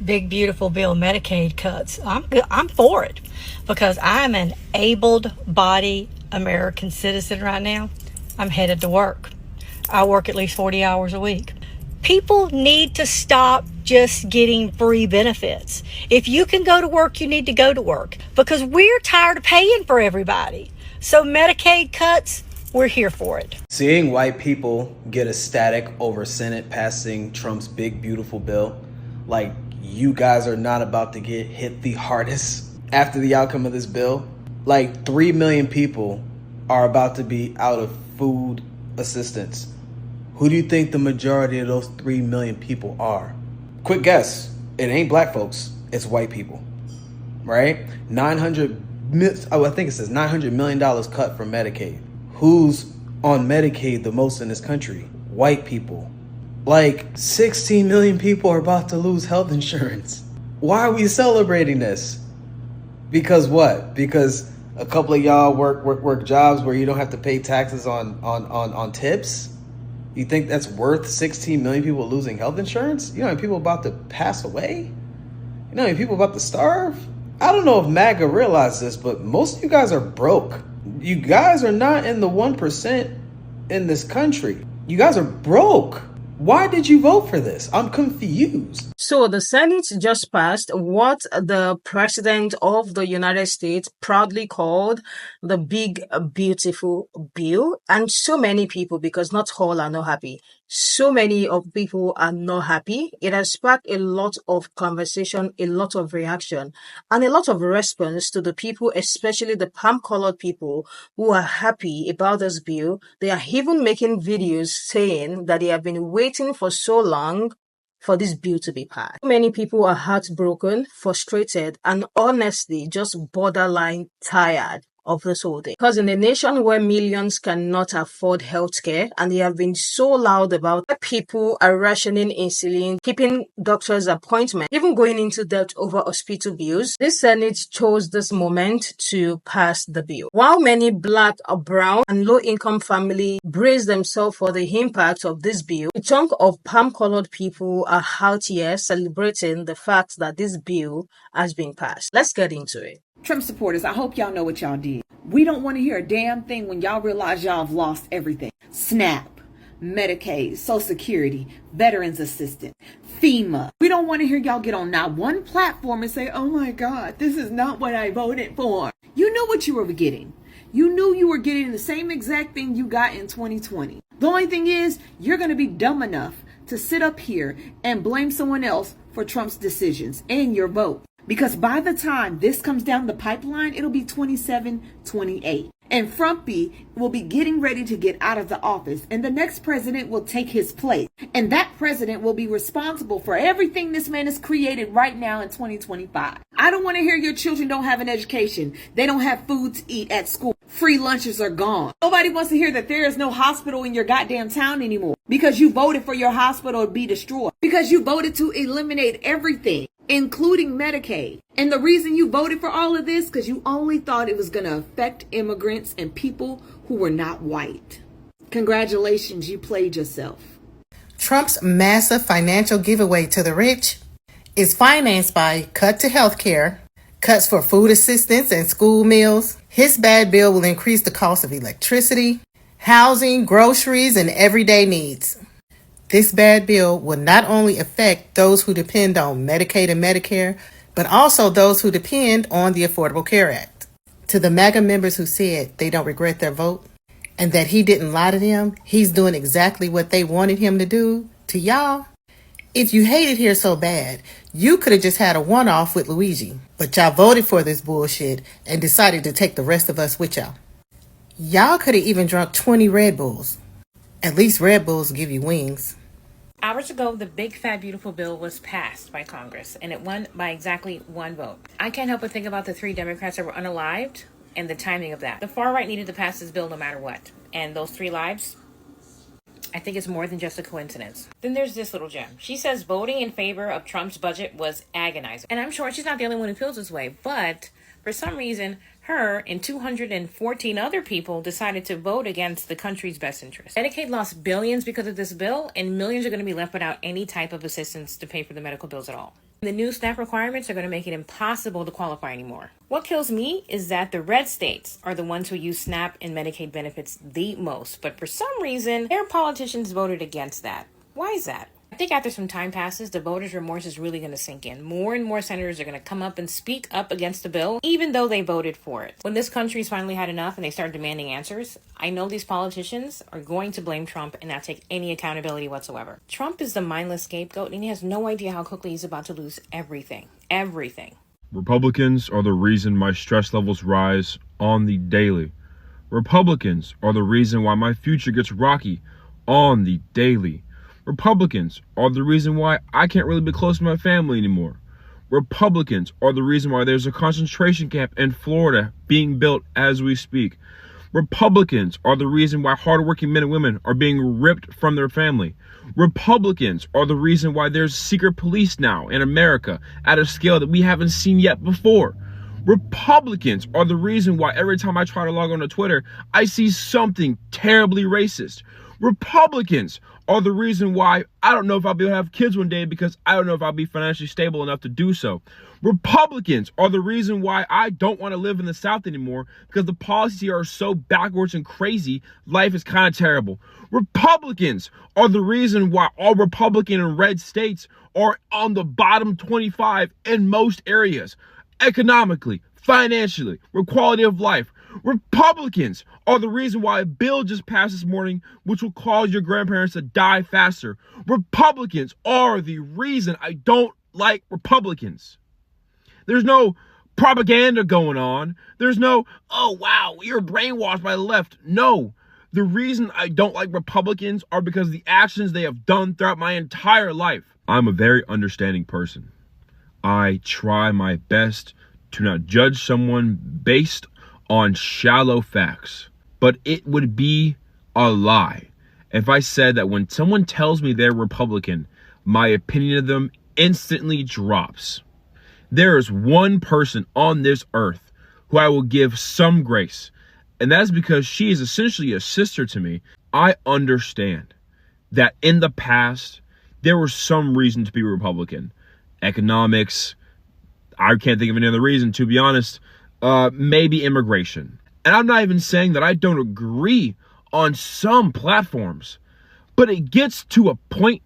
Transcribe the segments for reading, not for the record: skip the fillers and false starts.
big beautiful bill Medicaid cuts. I'm for it because I'm an able-bodied American citizen right now. I'm headed to work. I work at least 40 hours a week. People need to stop just getting free benefits. If you can go to work, you need to go to work because we're tired of paying for everybody. So Medicaid cuts, we're here for it. Seeing white people get ecstatic over Senate passing Trump's big beautiful bill, like you guys are not about to get hit the hardest after the outcome of this bill. Like 3 million people are about to be out of food assistance. Who do you think the majority of those 3 million people are? Quick guess. It ain't black folks. It's white people, right? I think it says $900 million cut from Medicaid. Who's on Medicaid the most in this country? White people. Like 16 million people are about to lose health insurance. Why are we celebrating this? Because what? Because a couple of y'all work jobs where you don't have to pay taxes on tips? You think that's worth 16 million people losing health insurance? You know how many people about to pass away? You know how many people about to starve? I don't know if MAGA realized this, but most of you guys are broke. You guys are not in the 1% in this country. You guys are broke. Why did you vote for this? I'm confused. So the Senate just passed what the President of the United States proudly called the big, beautiful bill. And so many people, because not all are not happy, so many of people are not happy. It has sparked a lot of conversation, a lot of reaction, and a lot of response to the people, especially the palm-colored people who are happy about this bill. They are even making videos saying that they have been waiting for so long for this bill to be passed. Many people are heartbroken, frustrated, and honestly just borderline tired of this whole thing. Because in a nation where millions cannot afford healthcare and they have been so loud about it, people are rationing insulin, keeping doctors' appointments, even going into debt over hospital bills, this Senate chose this moment to pass the bill. While many Black, brown, and low-income families brace themselves for the impact of this bill, a chunk of palm-colored people are out here celebrating the fact that this bill has been passed. Let's get into it. Trump supporters, I hope y'all know what y'all did. We don't want to hear a damn thing when y'all realize y'all have lost everything. SNAP, Medicaid, Social Security, Veterans Assistance, FEMA. We don't want to hear y'all get on not one platform and say, oh my God, this is not what I voted for. You knew what you were getting. You knew you were getting the same exact thing you got in 2020. The only thing is, you're going to be dumb enough to sit up here and blame someone else for Trump's decisions and your vote. Because by the time this comes down the pipeline, it'll be 27, 28. And Frumpy will be getting ready to get out of the office. And the next president will take his place. And that president will be responsible for everything this man has created right now in 2025. I don't want to hear your children don't have an education. They don't have food to eat at school. Free lunches are gone. Nobody wants to hear that there is no hospital in your goddamn town anymore. Because you voted for your hospital to be destroyed. Because you voted to eliminate everything, including Medicaid. And the reason you voted for all of this, because you only thought it was going to affect immigrants and people who were not white. Congratulations, you played yourself. Trump's massive financial giveaway to the rich is financed by cut to health care, cuts for food assistance and school meals. His bad bill will increase the cost of electricity, housing, groceries, and everyday needs. This bad bill will not only affect those who depend on Medicaid and Medicare, but also those who depend on the Affordable Care Act. To the MAGA members who said they don't regret their vote and that he didn't lie to them, he's doing exactly what they wanted him to do to y'all. If you hate it here so bad, you could have just had a one-off with Luigi, but y'all voted for this bullshit and decided to take the rest of us with y'all. Y'all could have even drunk 20 Red Bulls. At least Red Bulls give you wings. Hours ago, the big, fat, beautiful bill was passed by Congress, and it won by exactly one vote. I can't help but think about the 3 Democrats that were unalived and the timing of that. The far right needed to pass this bill no matter what. And those 3 lives, I think it's more than just a coincidence. Then there's this little gem. She says voting in favor of Trump's budget was agonizing. And I'm sure she's not the only one who feels this way, but for some reason, her and 214 other people decided to vote against the country's best interest. Medicaid lost billions because of this bill, and millions are going to be left without any type of assistance to pay for the medical bills at all. The new SNAP requirements are going to make it impossible to qualify anymore. What kills me is that the red states are the ones who use SNAP and Medicaid benefits the most, but for some reason, their politicians voted against that. Why is that? I think after some time passes, the voters' remorse is really going to sink in. More and more senators are going to come up and speak up against the bill, even though they voted for it. When this country's finally had enough and they start demanding answers, I know these politicians are going to blame Trump and not take any accountability whatsoever. Trump is the mindless scapegoat, and he has no idea how quickly he's about to lose everything. Everything. Republicans are the reason my stress levels rise on the daily. Republicans are the reason why my future gets rocky on the daily. Republicans are the reason why I can't really be close to my family anymore. Republicans are the reason why there's a concentration camp in Florida being built as we speak. Republicans are the reason why hardworking men and women are being ripped from their family. Republicans are the reason why there's secret police now in America at a scale that we haven't seen yet before. Republicans are the reason why every time I try to log on to Twitter, I see something terribly racist. Republicans are the reason why I don't know if I'll be able to have kids one day because I don't know if I'll be financially stable enough to do so. Republicans are the reason why I don't want to live in the South anymore because the policies here are so backwards and crazy, life is kind of terrible. Republicans are the reason why all Republican and red states are on the bottom 25 in most areas, economically, financially, with quality of life. Republicans are the reason why a bill just passed this morning which will cause your grandparents to die faster. Republicans are the reason I don't like Republicans. There's no propaganda going on. There's no, oh wow, you're brainwashed by the left. No, the reason I don't like Republicans are because of the actions they have done throughout my entire life. I'm a very understanding person. I try my best to not judge someone based on shallow facts, but it would be a lie if I said that when someone tells me they're Republican, my opinion of them instantly drops. There is one person on this earth who I will give some grace, and that's because she is essentially a sister to me. I understand that in the past, there was some reason to be Republican. Economics, I can't think of any other reason, to be honest. Maybe immigration. And I'm not even saying that I don't agree on some platforms, but it gets to a point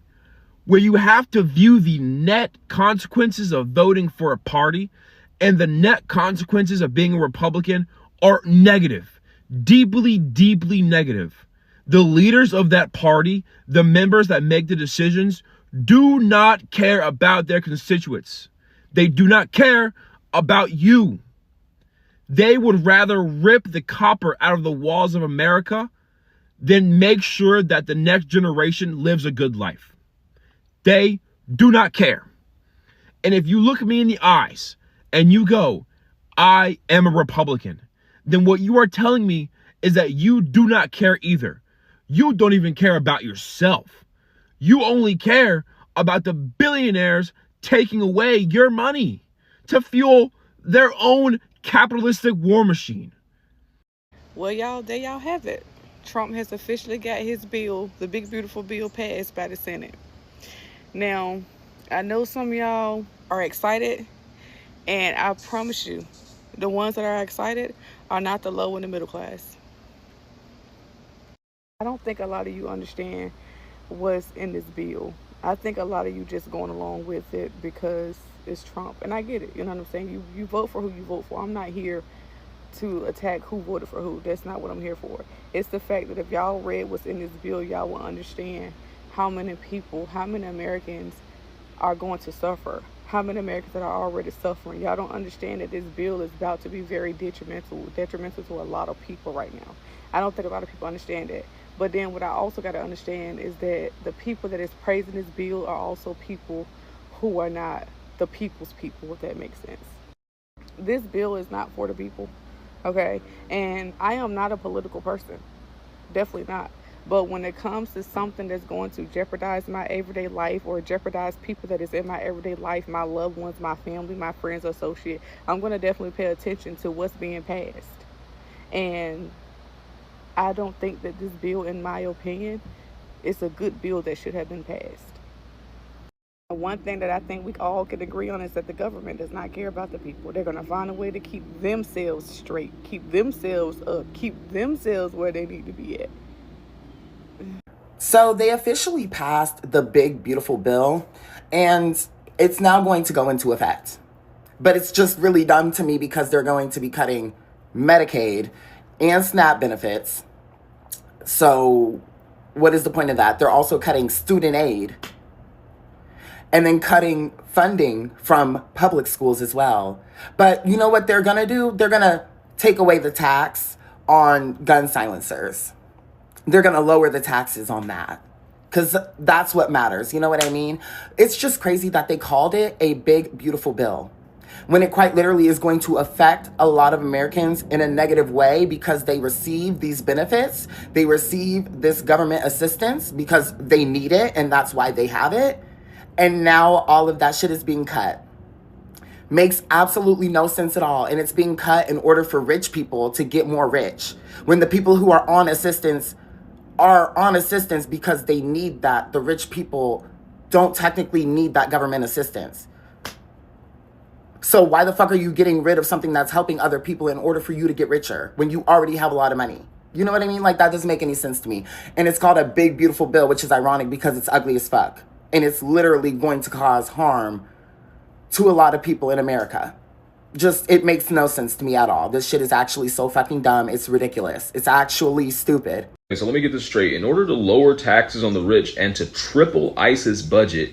where you have to view the net consequences of voting for a party, and the net consequences of being a Republican are negative, deeply, deeply negative. The leaders of that party, the members that make the decisions, do not care about their constituents. They do not care about you. They would rather rip the copper out of the walls of America than make sure that the next generation lives a good life. They do not care. And if you look me in the eyes and you go, I am a Republican, then what you are telling me is that you do not care either. You don't even care about yourself. You only care about the billionaires taking away your money to fuel their own capitalistic war machine. Well, y'all, there y'all have it. Trump has officially got his bill, the big beautiful bill, passed by the Senate. Now, I know some of y'all are excited, and I promise you, the ones that are excited are not the low and the middle class. I don't think a lot of you understand what's in this bill. I think a lot of you just going along with it because it's Trump, and I get it. You know what I'm saying? You vote for who you vote for. I'm not here to attack who voted for who. That's not what I'm here for. It's the fact that if y'all read what's in this bill, y'all will understand how many people, how many Americans are going to suffer, how many Americans that are already suffering. Y'all don't understand that this bill is about to be very detrimental to a lot of people right now. I don't think a lot of people understand that. But then what I also got to understand is that the people that is praising this bill are also people who are not the people's people, if that makes sense. This bill is not for the people, okay? And I am not a political person, definitely not. But when it comes to something that's going to jeopardize my everyday life or jeopardize people that is in my everyday life, my loved ones, my family, my friends, associates, I'm going to definitely pay attention to what's being passed. And I don't think that this bill, in my opinion, is a good bill that should have been passed. One thing that I think we all can agree on is that the government does not care about the people. They're going to find a way to keep themselves straight, keep themselves up, keep themselves where they need to be at. So they officially passed the big, beautiful bill, and it's now going to go into effect. But it's just really dumb to me because they're going to be cutting Medicaid and SNAP benefits. So what is the point of that? They're also cutting student aid and then cutting funding from public schools as well. But you know what they're going to do? They're going to take away the tax on gun silencers. They're going to lower the taxes on that because that's what matters. You know what I mean? It's just crazy that they called it a big, beautiful bill when it quite literally is going to affect a lot of Americans in a negative way because they receive these benefits. They receive this government assistance because they need it and that's why they have it. And now all of that shit is being cut. Makes absolutely no sense at all. And it's being cut in order for rich people to get more rich. When the people who are on assistance because they need that. The rich people don't technically need that government assistance. So why the fuck are you getting rid of something that's helping other people in order for you to get richer when you already have a lot of money? You know what I mean? Like, that doesn't make any sense to me. And it's called a big, beautiful bill, which is ironic because it's ugly as fuck. And it's literally going to cause harm to a lot of people in America. Just, it makes no sense to me at all. This shit is actually so fucking dumb. It's ridiculous. It's actually stupid. Okay, so let me get this straight. In order to lower taxes on the rich and to triple ICE's budget,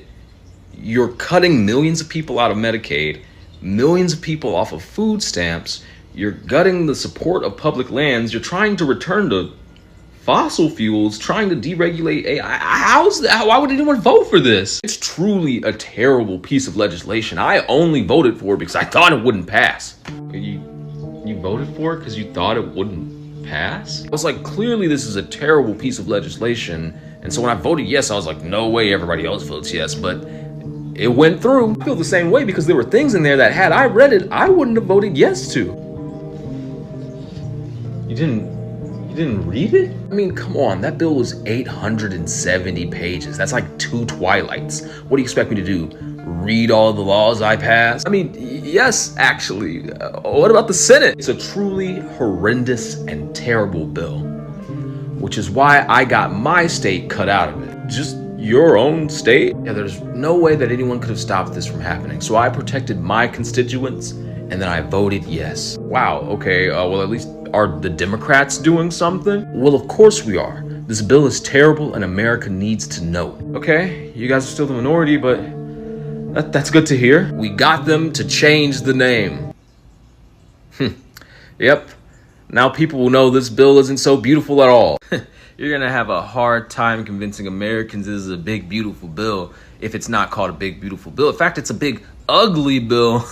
you're cutting millions of people out of Medicaid, millions of people off of food stamps, you're gutting the support of public lands, you're trying to return to fossil fuels, trying to deregulate AI. How's that? Why would anyone vote for this? It's truly a terrible piece of legislation. I only voted for it because I thought it wouldn't pass. You voted for it because you thought it wouldn't pass? I was like, clearly this is a terrible piece of legislation. And so when I voted yes, I was like, no way everybody else votes yes. But it went through. I feel the same way because there were things in there that had I read it, I wouldn't have voted yes to. You didn't read it? I mean, come on, that bill was 870 pages. That's like 2 Twilights. What do you expect me to do? Read all the laws I passed? I mean, yes, actually. What about the Senate? It's a truly horrendous and terrible bill, which is why I got my state cut out of it. Just your own state? Yeah, there's no way that anyone could have stopped this from happening. So I protected my constituents and then I voted yes. Wow, okay, well, at least are the Democrats doing something? Well, of course we are. This bill is terrible and America needs to know it. Okay, you guys are still the minority, but that's good to hear. We got them to change the name. Yep, now people will know this bill isn't so beautiful at all. You're gonna have a hard time convincing Americans this is a big, beautiful bill if it's not called a big, beautiful bill. In fact, it's a big, ugly bill.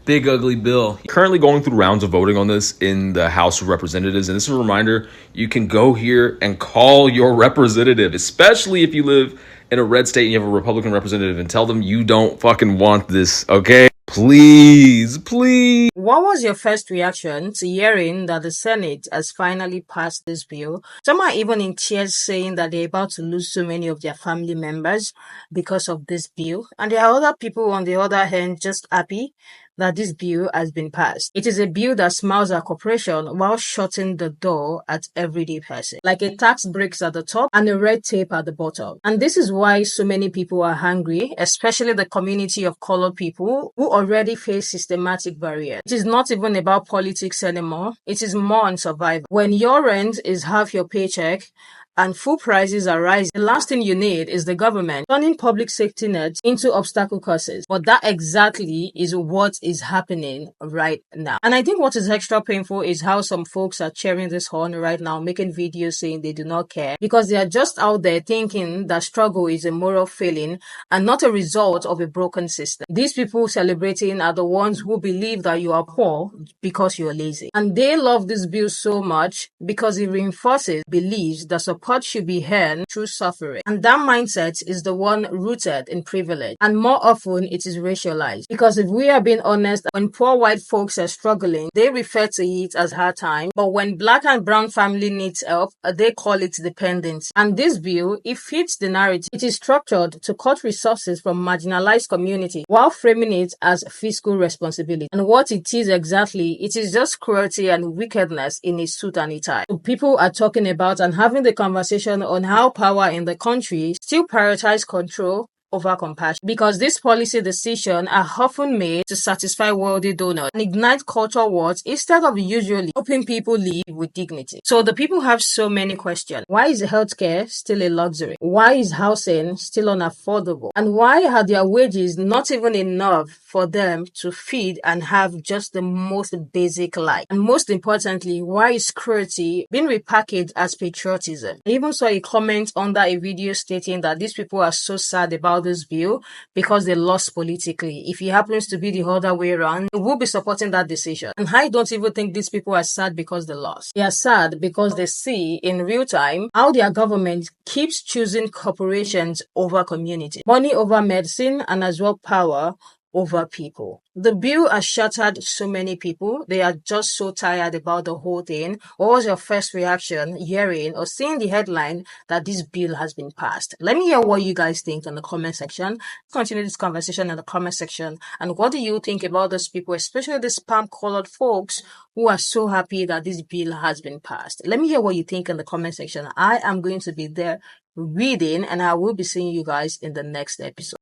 Big, ugly bill. Currently going through rounds of voting on this in the House of Representatives. And this is a reminder, you can go here and call your representative, especially if you live in a red state and you have a Republican representative, and tell them you don't fucking want this, okay? Please, please. What was your first reaction to hearing that the Senate has finally passed this bill? Some are even in tears saying that they're about to lose so many of their family members because of this bill. And there are other people on the other hand just happy that this bill has been passed. It is a bill that smiles at corporation while shutting the door at everyday person. Like a tax breaks at the top and a red tape at the bottom. And this is why so many people are hungry, especially the community of colored people who already face systematic barriers. It is not even about politics anymore. It is more on survival. When your rent is half your paycheck and food prices are rising, the last thing you need is the government turning public safety nets into obstacle courses. But that exactly is what is happening right now. And I think what is extra painful is how some folks are cheering this horn right now, making videos saying they do not care because they are just out there thinking that struggle is a moral failing and not a result of a broken system. These people celebrating are the ones who believe that you are poor because you are lazy. And they love this bill so much because it reinforces beliefs that support support should be earned through suffering. And that mindset is the one rooted in privilege. And more often, it is racialized. Because if we are being honest, when poor white folks are struggling, they refer to it as hard time. But when black and brown family needs help, they call it dependence. And this bill, it fits the narrative. It is structured to cut resources from marginalized community while framing it as fiscal responsibility. And what it is exactly, it is just cruelty and wickedness in a suit and a tie. So people are talking about and having the conversation on how power in the country still prioritize control over compassion, because these policy decisions are often made to satisfy wealthy donors and ignite culture wars instead of usually helping people live with dignity. So the people have so many questions. Why is healthcare still a luxury? Why is housing still unaffordable? And why are their wages not even enough for them to feed and have just the most basic life? And most importantly, why is cruelty being repackaged as patriotism? I even saw a comment under a video stating that these people are so sad about this bill because they lost politically. If it happens to be the other way around, they will be supporting that decision. And I don't even think these people are sad because they lost. They are sad because they see in real time how their government keeps choosing corporations over community, money over medicine, and as well power over people. The bill has shattered so many people. They are just so tired about the whole thing. What was your first reaction hearing or seeing the headline that this bill has been passed? Let me hear what you guys think in the comment section. Continue this conversation in the comment section. And what do you think about those people, especially the spam-colored folks who are so happy that this bill has been passed? Let me hear what you think in the comment section. I am going to be there reading, and I will be seeing you guys in the next episode.